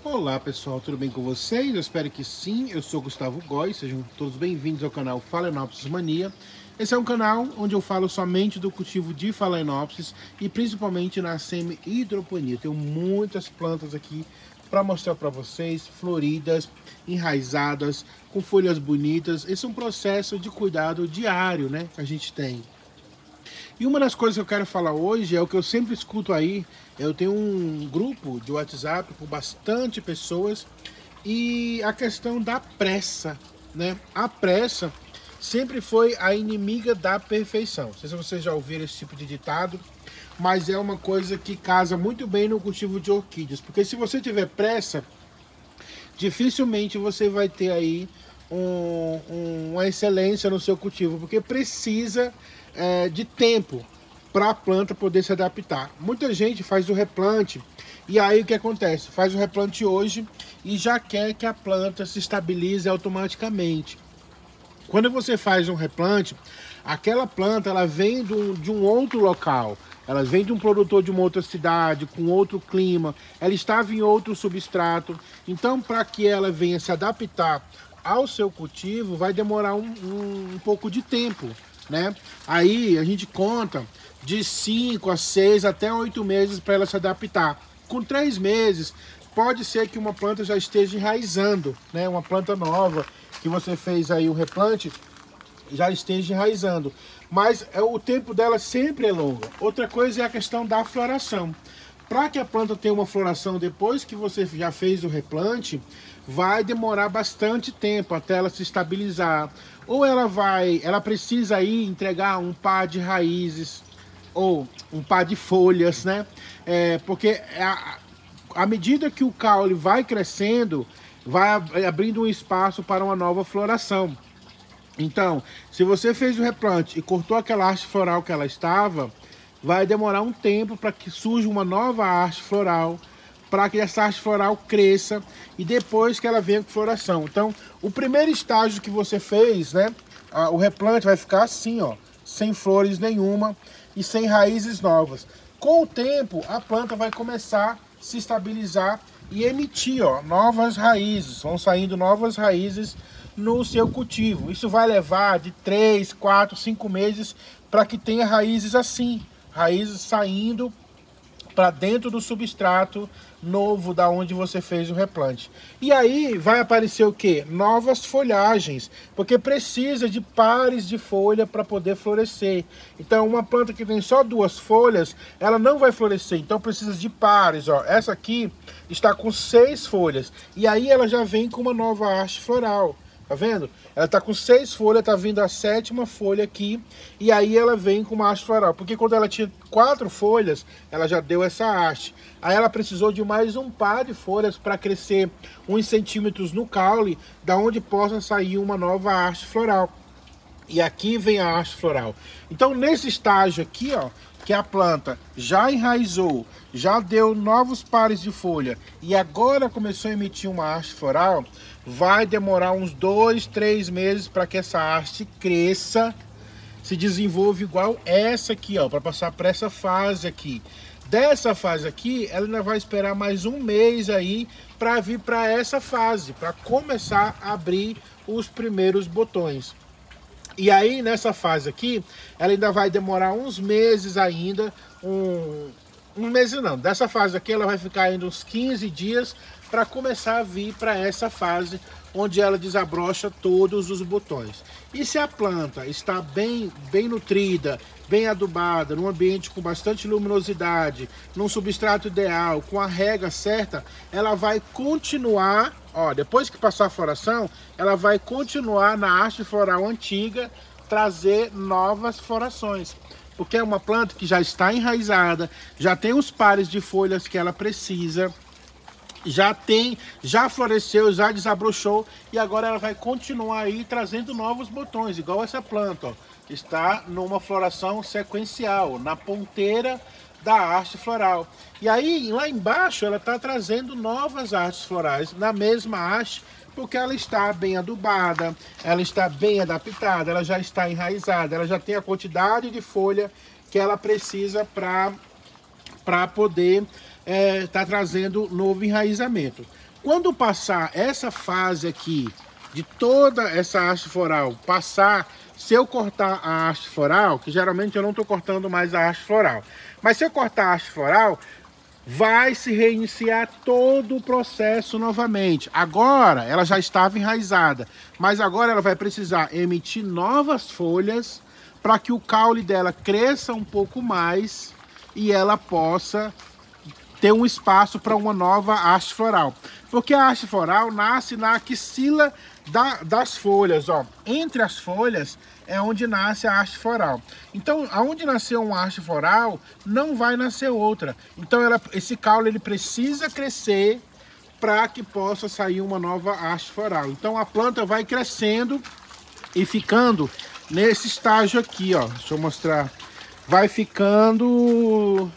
Olá pessoal, tudo bem com vocês? Eu espero que sim. Eu sou Gustavo Góes, sejam todos bem-vindos ao canal Phalaenopsis Mania. Esse é um canal onde eu falo somente do cultivo de Phalaenopsis e principalmente na semi-hidroponia. Tenho muitas plantas aqui para mostrar para vocês, floridas, enraizadas, com folhas bonitas. Esse é um processo de cuidado diário, né, que a gente tem. E uma das coisas que eu quero falar hoje é o que eu sempre escuto aí. Eu tenho um grupo de WhatsApp com bastante pessoas e a questão da pressa, né? A pressa sempre foi a inimiga da perfeição. Não sei se vocês já ouviram esse tipo de ditado, mas é uma coisa que casa muito bem no cultivo de orquídeas, porque se você tiver pressa, dificilmente você vai ter aí uma excelência no seu cultivo, porque precisa de tempo para a planta poder se adaptar. Muita gente faz o replante e aí o que acontece? Faz o replante hoje e já quer que a planta se estabilize automaticamente. Quando você faz um replante, aquela planta ela vem de um outro local, ela vem de um produtor de uma outra cidade, com outro clima, ela estava em outro substrato. Então, para que ela venha se adaptar ao seu cultivo, vai demorar um pouco de tempo, né? Aí a gente conta de 5 a 6 até 8 meses para ela se adaptar. Com 3 meses, pode ser que uma planta já esteja enraizando, né? Uma planta nova que você fez aí o replante já esteja enraizando, mas o tempo dela sempre é longo. Outra coisa é a questão da floração. Para que a planta tenha uma floração depois que você já fez o replante, vai demorar bastante tempo até ela se estabilizar. Ou ela precisa aí entregar um par de raízes ou um par de folhas, né? Porque à medida que o caule vai crescendo, vai abrindo um espaço para uma nova floração. Então, se você fez o replante e cortou aquela haste floral que ela estava, vai demorar um tempo para que surja uma nova haste floral, para que essa haste floral cresça e depois que ela venha com floração. Então, o primeiro estágio que você fez, né, o replante vai ficar assim, ó, sem flores nenhuma e sem raízes novas. Com o tempo, a planta vai começar a se estabilizar e emitir, ó, novas raízes, vão saindo novas raízes no seu cultivo. Isso vai levar de 3, 4, 5 meses para que tenha raízes assim, raízes saindo para dentro do substrato novo da onde você fez o replante. E aí vai aparecer o que? Novas folhagens, porque precisa de pares de folha para poder florescer. Então uma planta que tem só 2 folhas, ela não vai florescer, então precisa de pares. Ó. Essa aqui está com 6 folhas, e aí ela já vem com uma nova haste floral. Tá vendo? Ela tá com 6 folhas, tá vindo a 7ª folha aqui. E aí ela vem com uma haste floral. Porque quando ela tinha 4 folhas, ela já deu essa haste. Aí ela precisou de mais um par de folhas para crescer uns centímetros no caule, da onde possa sair uma nova haste floral. E aqui vem a haste floral. Então nesse estágio aqui, ó, que a planta já enraizou, já deu novos pares de folha e agora começou a emitir uma haste floral, vai demorar uns 2, 3 meses para que essa haste cresça, se desenvolva igual essa aqui, ó, para passar para essa fase aqui. Dessa fase aqui, ela ainda vai esperar mais um mês aí para vir para essa fase, para começar a abrir os primeiros botões. E aí, nessa fase aqui, ela ainda vai demorar uns meses ainda, um mês não. Dessa fase aqui, ela vai ficar ainda uns 15 dias para começar a vir para essa fase, onde ela desabrocha todos os botões. E se a planta está bem nutrida, bem adubada, num ambiente com bastante luminosidade, num substrato ideal, com a rega certa, ela vai continuar, ó, depois que passar a floração, ela vai continuar na haste floral antiga, trazer novas florações. Porque é uma planta que já está enraizada, já tem os pares de folhas que ela precisa, já floresceu, já desabrochou e agora ela vai continuar aí trazendo novos botões, igual essa planta, ó, está numa floração sequencial, na ponteira da haste floral. E aí, lá embaixo, ela está trazendo novas hastes florais na mesma haste, porque ela está bem adubada, ela está bem adaptada, ela já está enraizada, ela já tem a quantidade de folha que ela precisa para poder tá trazendo novo enraizamento. Quando passar essa fase aqui, de toda essa haste floral passar, se eu cortar a haste floral, que geralmente eu não estou cortando mais a haste floral, mas se eu cortar a haste floral, vai se reiniciar todo o processo novamente. Agora ela já estava enraizada, mas agora ela vai precisar emitir novas folhas para que o caule dela cresça um pouco mais e ela possa ter um espaço para uma nova haste floral. Porque a haste floral nasce na axila das folhas, ó. Entre as folhas é onde nasce a haste floral. Então, aonde nasceu uma haste floral, não vai nascer outra. Então, esse caule ele precisa crescer para que possa sair uma nova haste floral. Então, a planta vai crescendo e ficando nesse estágio aqui, ó. Deixa eu mostrar. Vai ficando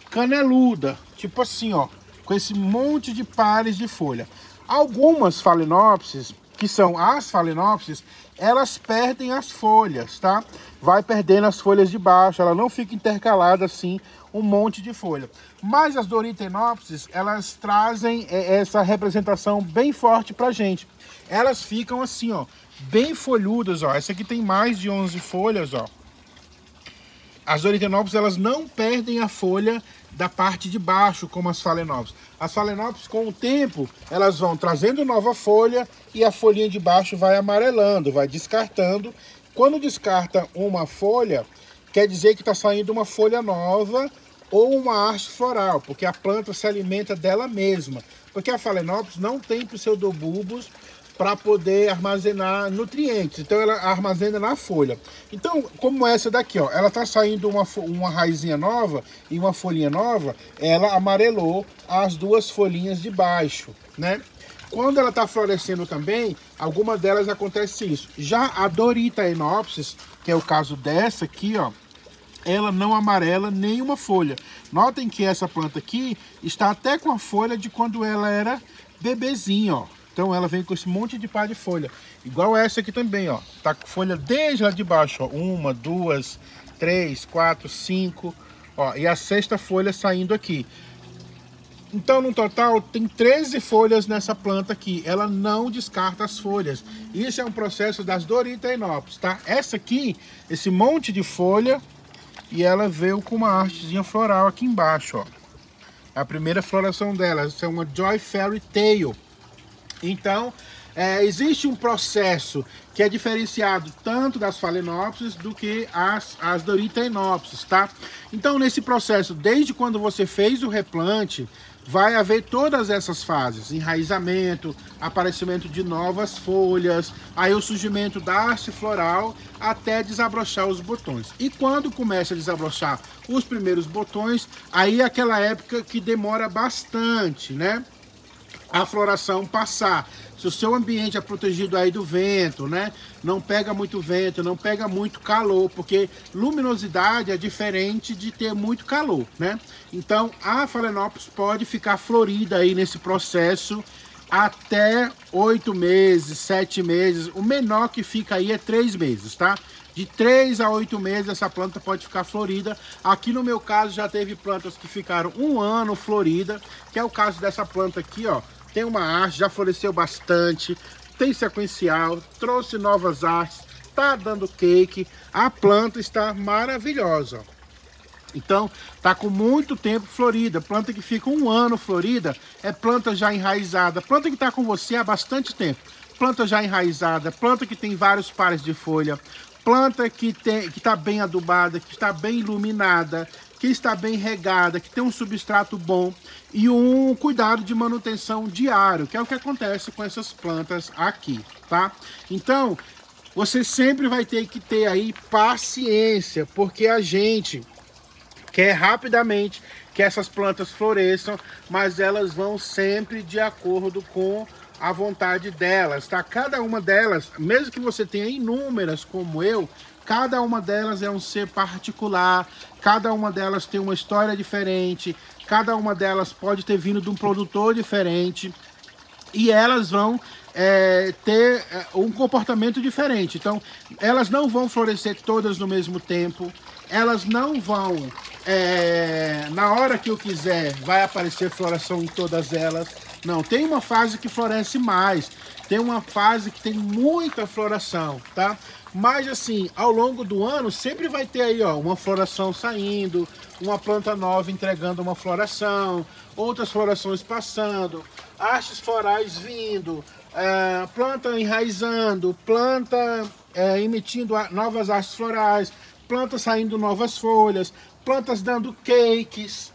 caneluda, tipo assim, ó, com esse monte de pares de folha. Algumas Phalaenopsis, que são as Phalaenopsis, elas perdem as folhas, tá? Vai perdendo as folhas de baixo, ela não fica intercalada assim, um monte de folha. Mas as Doryctenopsis, elas trazem essa representação bem forte pra gente. Elas ficam assim, ó, bem folhudas, ó. Essa aqui tem mais de 11 folhas, ó. As Doryctenopsis, elas não perdem a folha da parte de baixo, como as Phalaenopsis. As Phalaenopsis, com o tempo, elas vão trazendo nova folha e a folhinha de baixo vai amarelando, vai descartando. Quando descarta uma folha, quer dizer que está saindo uma folha nova ou uma haste floral, porque a planta se alimenta dela mesma. Porque a Phalaenopsis não tem pseudobulbos para poder armazenar nutrientes, então ela armazena na folha. Então, como essa daqui, ó, ela tá saindo uma raizinha nova e uma folhinha nova, ela amarelou as duas folhinhas de baixo, né? Quando ela tá florescendo também, alguma delas acontece isso. Já a Doryctenopsis, que é o caso dessa aqui, ó, ela não amarela nenhuma folha. Notem que essa planta aqui está até com a folha de quando ela era bebezinha, ó. Então ela vem com esse monte de par de folha. Igual essa aqui também, ó. Tá com folha desde lá de baixo, ó. 1, 2, 3, 4, 5. Ó, e a sexta folha saindo aqui. Então, no total, tem 13 folhas nessa planta aqui. Ela não descarta as folhas. Isso é um processo das Doryctenopsis, tá? Essa aqui, esse monte de folha, e ela veio com uma hastezinha floral aqui embaixo, ó. A primeira floração dela. Essa é uma Joy Fairy Tail. Então, existe um processo que é diferenciado tanto das Phalaenopsis do que as Doryctenopsis, tá? Então, nesse processo, desde quando você fez o replante, vai haver todas essas fases: enraizamento, aparecimento de novas folhas, aí o surgimento da haste floral, até desabrochar os botões. E quando começa a desabrochar os primeiros botões, aí é aquela época que demora bastante, né? A floração passar. Se o seu ambiente é protegido aí do vento, né? Não pega muito vento, não pega muito calor, porque luminosidade é diferente de ter muito calor, né? Então, a Phalaenopsis pode ficar florida aí nesse processo até 8 meses, 7 meses. O menor que fica aí é 3 meses, tá? De 3 a 8 meses essa planta pode ficar florida. Aqui no meu caso já teve plantas que ficaram 1 ano florida, que é o caso dessa planta aqui, ó. Tem uma haste, já floresceu bastante, tem sequencial, trouxe novas hastes, tá dando cake, a planta está maravilhosa. Então, tá com muito tempo florida. Planta que fica 1 ano florida é planta já enraizada. Planta que tá com você há bastante tempo. Planta já enraizada, planta que tem vários pares de folha, planta que está bem adubada, que está bem iluminada, que está bem regada, que tem um substrato bom e um cuidado de manutenção diário, que é o que acontece com essas plantas aqui, tá? Então, você sempre vai ter que ter aí paciência, porque a gente quer rapidamente que essas plantas floresçam, mas elas vão sempre de acordo com a vontade delas, tá? Cada uma delas, mesmo que você tenha inúmeras como eu, cada uma delas é um ser particular, cada uma delas tem uma história diferente, cada uma delas pode ter vindo de um produtor diferente e elas vão ter um comportamento diferente. Então, elas não vão florescer todas no mesmo tempo, elas não vão na hora que eu quiser vai aparecer floração em todas elas. Não, tem uma fase que floresce mais, tem uma fase que tem muita floração, tá? Mas assim, ao longo do ano sempre vai ter aí, ó, uma floração saindo, uma planta nova entregando uma floração, outras florações passando, hastes florais vindo, planta enraizando, planta emitindo novas hastes florais, plantas saindo novas folhas, plantas dando cakes.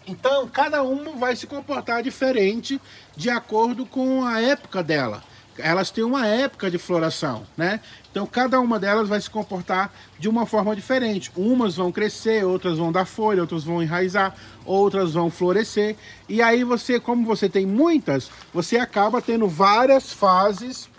Então, cada uma vai se comportar diferente de acordo com a época dela. Elas têm uma época de floração, né? Então, cada uma delas vai se comportar de uma forma diferente. Umas vão crescer, outras vão dar folha, outras vão enraizar, outras vão florescer. E aí você, como você tem muitas, você acaba tendo várias fases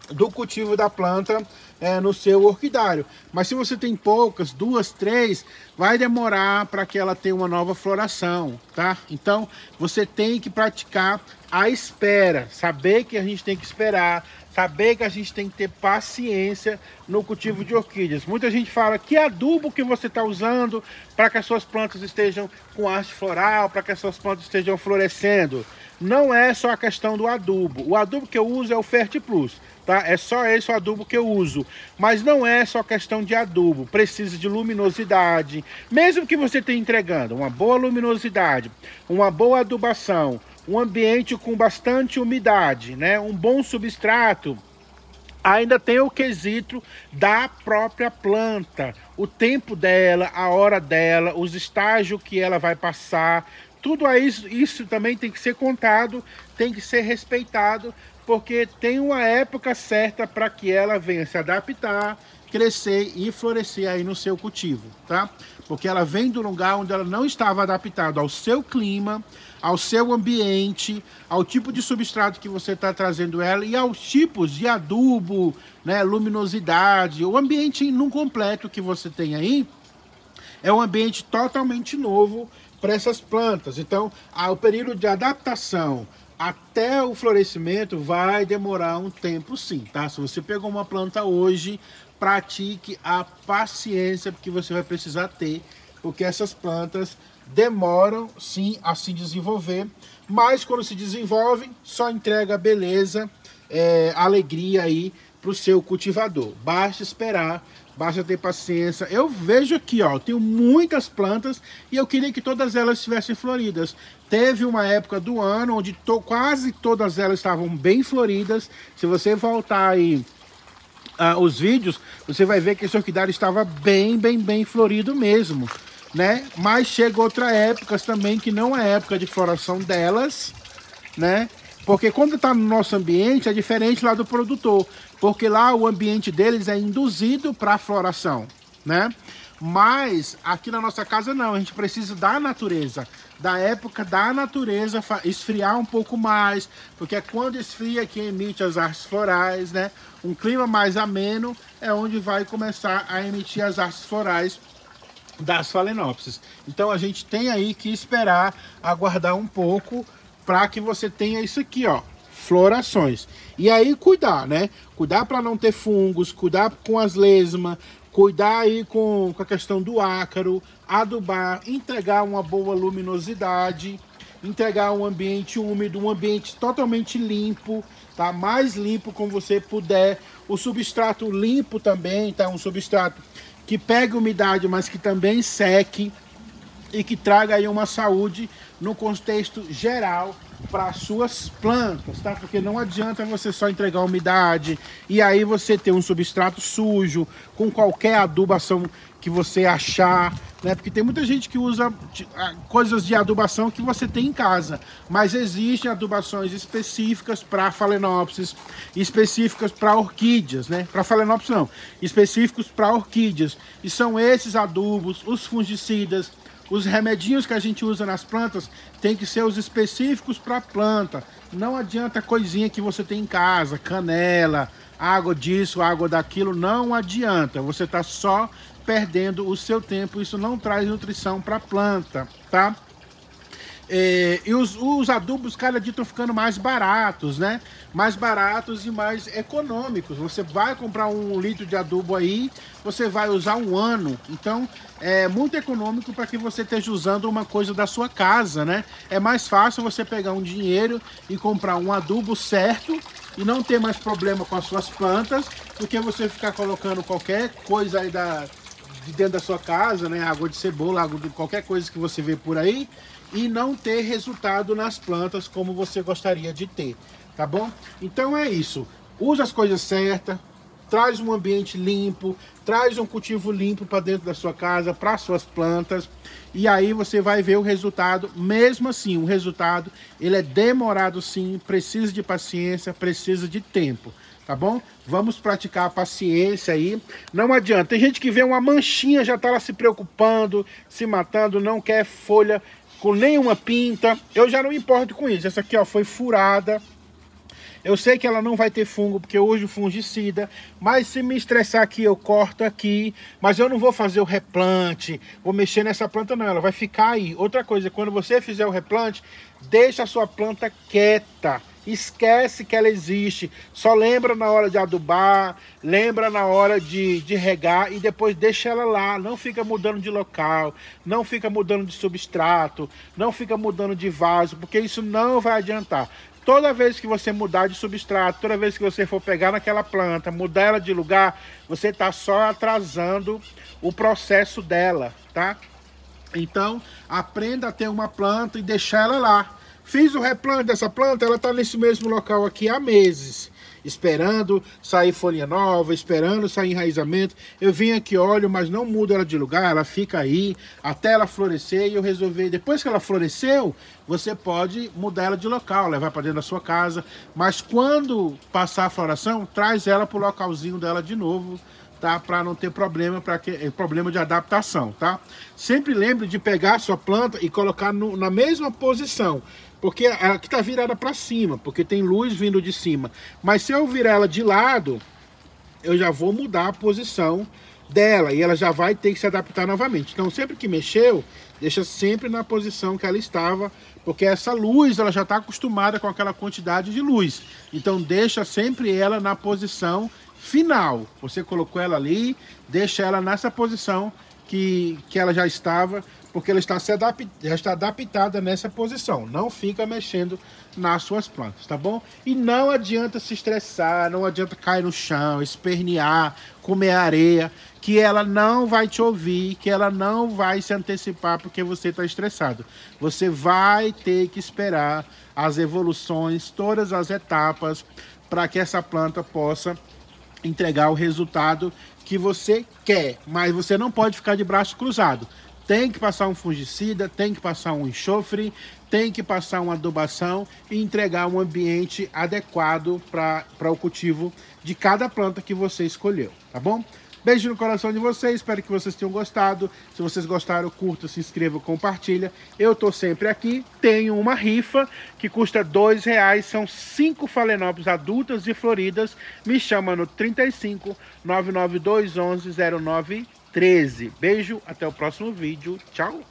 do cultivo da planta no seu orquidário. Mas se você tem poucas, 2, 3, vai demorar para que ela tenha uma nova floração, tá? Então você tem que praticar a espera, saber que a gente tem que esperar, saber que a gente tem que ter paciência no cultivo de orquídeas. Muita gente fala que adubo que você está usando para que as suas plantas estejam com haste floral, para que as suas plantas estejam florescendo. Não é só a questão do adubo. O adubo que eu uso é o Fertiplus, tá? É só esse o adubo que eu uso. Mas não é só questão de adubo. Precisa de luminosidade. Mesmo que você esteja entregando uma boa luminosidade, uma boa adubação, um ambiente com bastante umidade, né? Um bom substrato, ainda tem o quesito da própria planta, o tempo dela, a hora dela, os estágios que ela vai passar. Tudo isso também tem que ser contado, tem que ser respeitado, porque tem uma época certa para que ela venha se adaptar, crescer e florescer aí no seu cultivo, tá? Porque ela vem do lugar onde ela não estava adaptada ao seu clima, ao seu ambiente, ao tipo de substrato que você está trazendo ela e aos tipos de adubo, né, luminosidade, o ambiente no completo que você tem aí é um ambiente totalmente novo para essas plantas. Então, o período de adaptação até o florescimento vai demorar um tempo sim, tá? Se você pegou uma planta hoje, pratique a paciência que você vai precisar ter, porque essas plantas demoram sim a se desenvolver, mas quando se desenvolvem, só entrega beleza, alegria aí para o seu cultivador. Basta esperar, basta ter paciência. Eu vejo aqui, ó, eu tenho muitas plantas e eu queria que todas elas estivessem floridas. Teve uma época do ano onde quase todas elas estavam bem floridas. Se você voltar aí os vídeos, você vai ver que esse orquidário estava bem florido mesmo, né? Mas chega outra épocas também que não é época de floração delas, né? Porque quando está no nosso ambiente é diferente lá do produtor, porque lá o ambiente deles é induzido para a floração, né? Mas aqui na nossa casa não, a gente precisa da natureza, da época da natureza esfriar um pouco mais, porque é quando esfria que emite as hastes florais, né? Um clima mais ameno é onde vai começar a emitir as hastes florais das Phalaenopsis. Então a gente tem aí que esperar, aguardar um pouco para que você tenha isso aqui, ó, florações. E aí cuidar, né? Cuidar para não ter fungos, cuidar com as lesmas, cuidar aí com a questão do ácaro, adubar, entregar uma boa luminosidade, entregar um ambiente úmido, um ambiente totalmente limpo, tá? Mais limpo como você puder. O substrato limpo também, tá? Um substrato que pegue umidade, mas que também seque e que traga aí uma saúde no contexto geral para suas plantas, tá? Porque não adianta você só entregar umidade e aí você ter um substrato sujo com qualquer adubação que você achar, né? Porque tem muita gente que usa coisas de adubação que você tem em casa, mas existem adubações específicas para Phalaenopsis, específicas para orquídeas, né? Para Phalaenopsis não, específicos para orquídeas. E são esses adubos, os fungicidas, os remedinhos que a gente usa nas plantas tem que ser os específicos para a planta. Não adianta coisinha que você tem em casa, canela, água disso, água daquilo, não adianta. Você está só perdendo o seu tempo, isso não traz nutrição para a planta, tá? E os adubos cada dia estão ficando mais baratos, né? Mais baratos e mais econômicos. Você vai comprar 1 litro de adubo aí, você vai usar 1 ano. Então é muito econômico para que você esteja usando uma coisa da sua casa, né? É mais fácil você pegar um dinheiro e comprar um adubo certo e não ter mais problema com as suas plantas, do que você ficar colocando qualquer coisa aí de dentro da sua casa, né? Água de cebola, água de qualquer coisa que você vê por aí, e não ter resultado nas plantas como você gostaria de ter, tá bom? Então é isso, usa as coisas certas, traz um ambiente limpo, traz um cultivo limpo para dentro da sua casa, para suas plantas, e aí você vai ver o resultado. Mesmo assim, o resultado, ele é demorado sim, precisa de paciência, precisa de tempo, tá bom? Vamos praticar a paciência aí. Não adianta, tem gente que vê uma manchinha, já tá lá se preocupando, se matando, não quer folha com nenhuma pinta. Eu já não me importo com isso. Essa aqui, ó, foi furada. Eu sei que ela não vai ter fungo, porque hoje o fungicida, mas se me estressar aqui, eu corto aqui, mas eu não vou fazer o replante, vou mexer nessa planta não, ela vai ficar aí. Outra coisa, quando você fizer o replante, deixa a sua planta quieta, esquece que ela existe, só lembra na hora de adubar, lembra na hora de regar e depois deixa ela lá, não fica mudando de local, não fica mudando de substrato, não fica mudando de vaso, porque isso não vai adiantar. Toda vez que você mudar de substrato, toda vez que você for pegar naquela planta, mudar ela de lugar, você está só atrasando o processo dela, tá? Então, aprenda a ter uma planta e deixar ela lá. Fiz o replante dessa planta, ela está nesse mesmo local aqui há meses, esperando sair folha nova, esperando sair enraizamento. Eu vim aqui, olho, mas não mudo ela de lugar, ela fica aí até ela florescer e eu resolvi. Depois que ela floresceu, você pode mudar ela de local, levar para dentro da sua casa, mas quando passar a floração, traz ela para o localzinho dela de novo, tá? Para não ter problema, problema de adaptação, tá? Sempre lembre de pegar a sua planta e colocar na mesma posição, porque ela aqui tá virada para cima, porque tem luz vindo de cima. Mas se eu virar ela de lado, eu já vou mudar a posição dela e ela já vai ter que se adaptar novamente. Então sempre que mexeu, deixa sempre na posição que ela estava, porque essa luz ela já está acostumada com aquela quantidade de luz. Então deixa sempre ela na posição final. Você colocou ela ali, deixa ela nessa posição que ela já estava, porque ela já está adaptada nessa posição. Não fica mexendo nas suas plantas, tá bom? E não adianta se estressar, não adianta cair no chão, espernear, comer areia, que ela não vai te ouvir, que ela não vai se antecipar porque você está estressado. Você vai ter que esperar as evoluções, todas as etapas, para que essa planta possa entregar o resultado que você quer, mas você não pode ficar de braço cruzado. Tem que passar um fungicida, tem que passar um enxofre, tem que passar uma adubação e entregar um ambiente adequado para o cultivo de cada planta que você escolheu, tá bom? Beijo no coração de vocês, espero que vocês tenham gostado. Se vocês gostaram, curta, se inscreva, compartilha. Eu tô sempre aqui, tenho uma rifa que custa R$2, são 5 Phalaenopsis adultas e floridas. Me chama no 35 99211 0913. Beijo, até o próximo vídeo, tchau!